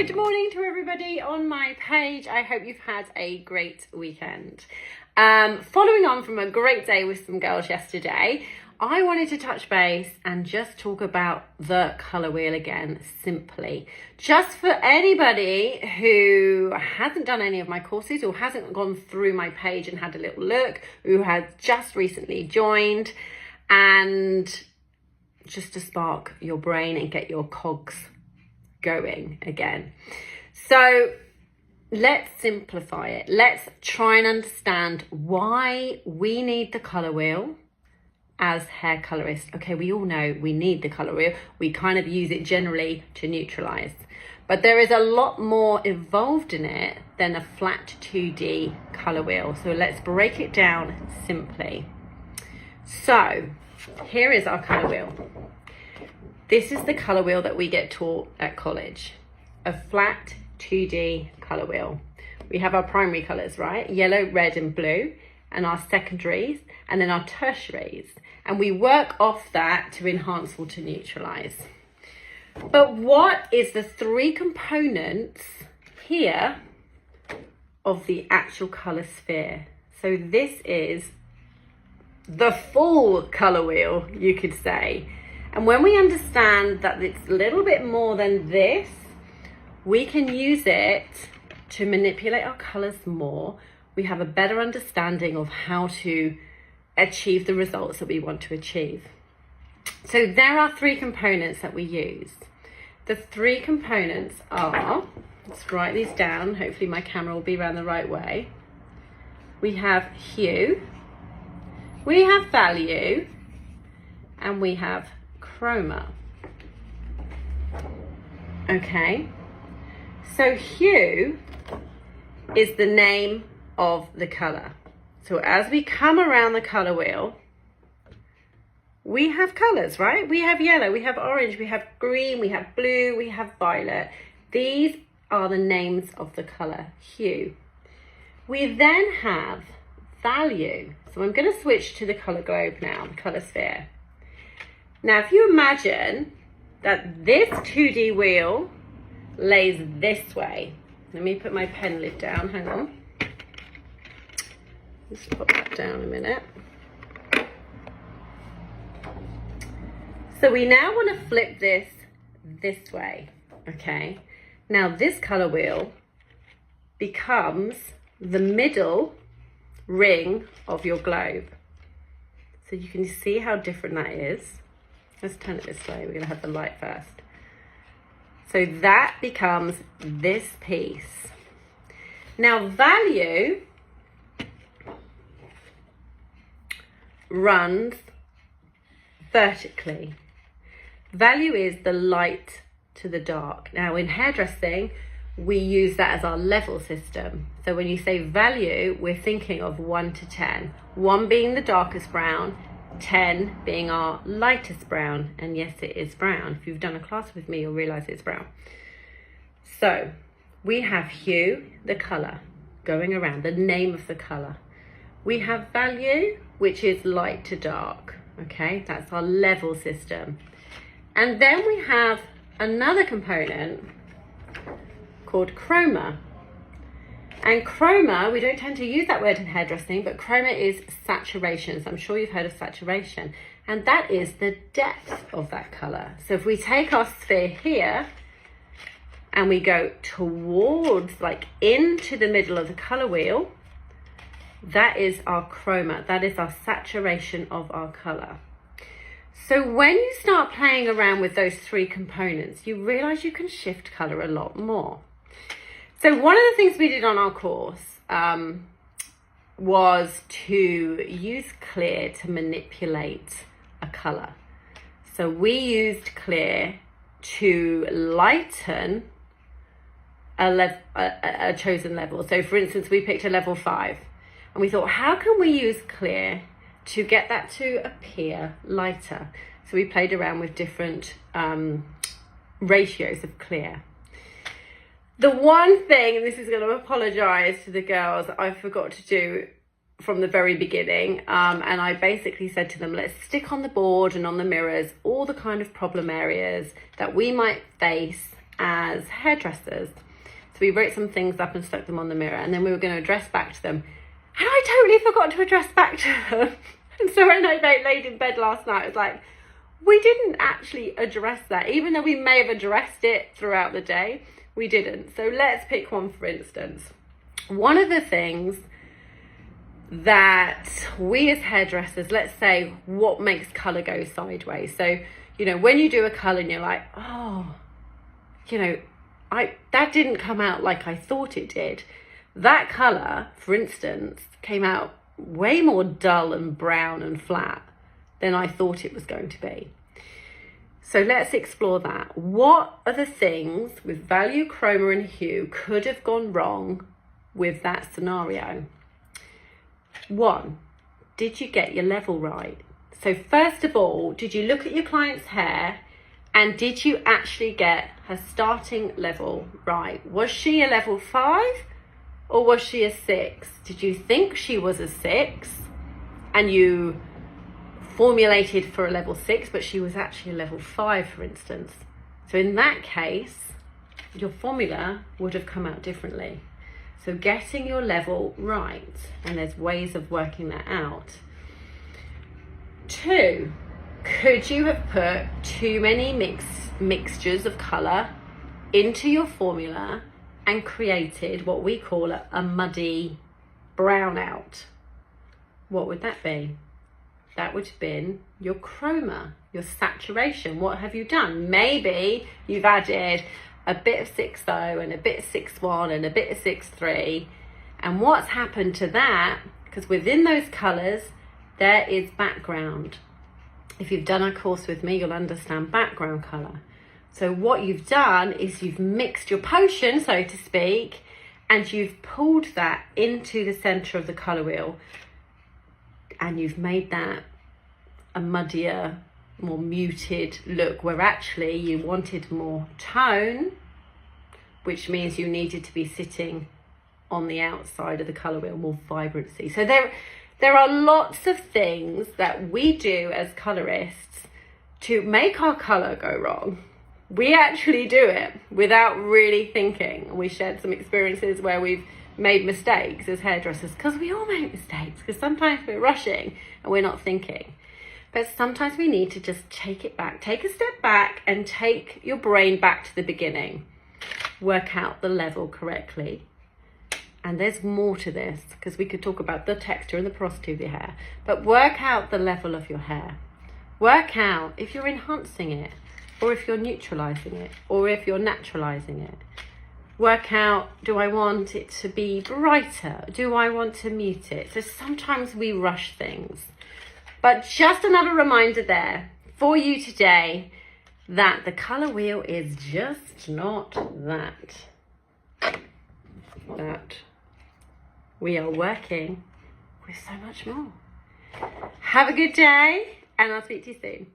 good morning to everybody on my page. I hope you've had a great weekend. Following on from a great day with some girls yesterday, I wanted to touch base and just talk about the colour wheel again, simply. Just for anybody who hasn't done any of my courses or hasn't gone through my page and had a little look, who has just recently joined, and just to spark your brain and get your cogs going again. So let's simplify it. Let's try and understand why we need the colour wheel as hair colorists. Okay, we all know we need the colour wheel. We kind of use it generally to neutralise. But there is a lot more involved in it than a flat 2D colour wheel. So let's break it down simply. So here is our colour wheel. This is the colour wheel that we get taught at college. A flat 2D colour wheel. We have our primary colours, right? Yellow, red and blue, and our secondaries, and then our tertiaries. And we work off that to enhance or to neutralise. But what is the three components here of the actual colour sphere? So this is the full colour wheel, you could say. And when we understand that it's a little bit more than this, we can use it to manipulate our colours more. We have a better understanding of how to achieve the results that we want to achieve. So there are three components that we use. The three components are, let's write these down, hopefully my camera will be around the right way. We have hue, we have value, and we have chroma. Okay, so hue is the name of the color. So as we come around the color wheel, we have colors, right? We have yellow, we have orange, we have green, we have blue, we have violet. These are the names of the color hue. We then have value. So I'm going to switch to the color globe now, the color sphere. Now, if you imagine that this 2D wheel lays this way, let me put my pen lid down, hang on. Just put that down a minute. So we now want to flip this way, okay? Now this color wheel becomes the middle ring of your globe. So you can see how different that is. Let's turn it this way. We're going to have the light first. So that becomes this piece. Now value runs vertically. Value is the light to the dark. Now in hairdressing, we use that as our level system. So when you say value, we're thinking of 1 to 10. 1 being the darkest brown, 10 being our lightest brown, and yes, it is brown. If you've done a class with me, you'll realize it's brown. So we have hue, the color, going around, the name of the color. We have value, which is light to dark. Okay, that's our level system. And then we have another component called chroma. And chroma, we don't tend to use that word in hairdressing, but chroma is saturation. So I'm sure you've heard of saturation. And that is the depth of that color. So if we take our sphere here and we go towards, like into the middle of the color wheel, that is our chroma. That is our saturation of our color. So when you start playing around with those three components, you realize you can shift color a lot more. So one of the things we did on our course was to use clear to manipulate a color. So we used clear to lighten a chosen level. So for instance, we picked a level 5 and we thought, how can we use clear to get that to appear lighter? So we played around with different ratios of clear. The one thing, and this is going to apologise to the girls, I forgot to do from the very beginning, and I basically said to them, let's stick on the board and on the mirrors all the kind of problem areas that we might face as hairdressers. So we wrote some things up and stuck them on the mirror, and then we were going to address back to them. And I totally forgot to address back to them. And so when I laid in bed last night, I was like, we didn't actually address that. Even though we may have addressed it throughout the day, we didn't. So let's pick one, for instance. One of the things that we as hairdressers, let's say, what makes colour go sideways. So, you know, when you do a colour and you're like, oh, you know, that didn't come out like I thought it did. That colour, for instance, came out way more dull and brown and flat than I thought it was going to be. So let's explore that. What are the things with value, chroma and hue could have gone wrong with that scenario? 1, did you get your level right? So first of all, did you look at your client's hair and did you actually get her starting level right? Was she a level 5 or was she a 6? Did you think she was a 6 and you formulated for a level 6, but she was actually a level 5, for instance? So in that case, your formula would have come out differently. So getting your level right, and there's ways of working that out. 2, could you have put too many mixtures of colour into your formula and created what we call a muddy brownout? What would that be? That would have been your chroma, your saturation. What have you done? Maybe you've added a bit of 6.0 and a bit of 6.1 and a bit of 6.3. And what's happened to that, because within those colours, there is background. If you've done a course with me, you'll understand background colour. So what you've done is you've mixed your potion, so to speak, and you've pulled that into the centre of the colour wheel, and you've made that a muddier, more muted look, where actually you wanted more tone, which means you needed to be sitting on the outside of the colour wheel, more vibrancy. So there are lots of things that we do as colourists to make our colour go wrong. We actually do it without really thinking. We shared some experiences where we've made mistakes as hairdressers, because we all make mistakes, because sometimes we're rushing and we're not thinking. But sometimes we need to just take it back, take a step back and take your brain back to the beginning. Work out the level correctly. And there's more to this, because we could talk about the texture and the porosity of your hair, but work out the level of your hair. Work out if you're enhancing it, or if you're neutralizing it, or if you're naturalizing it. Work out, do I want it to be brighter? Do I want to mute it? So sometimes we rush things. But just another reminder there for you today that the colour wheel is just not that. That we are working with so much more. Have a good day, and I'll speak to you soon.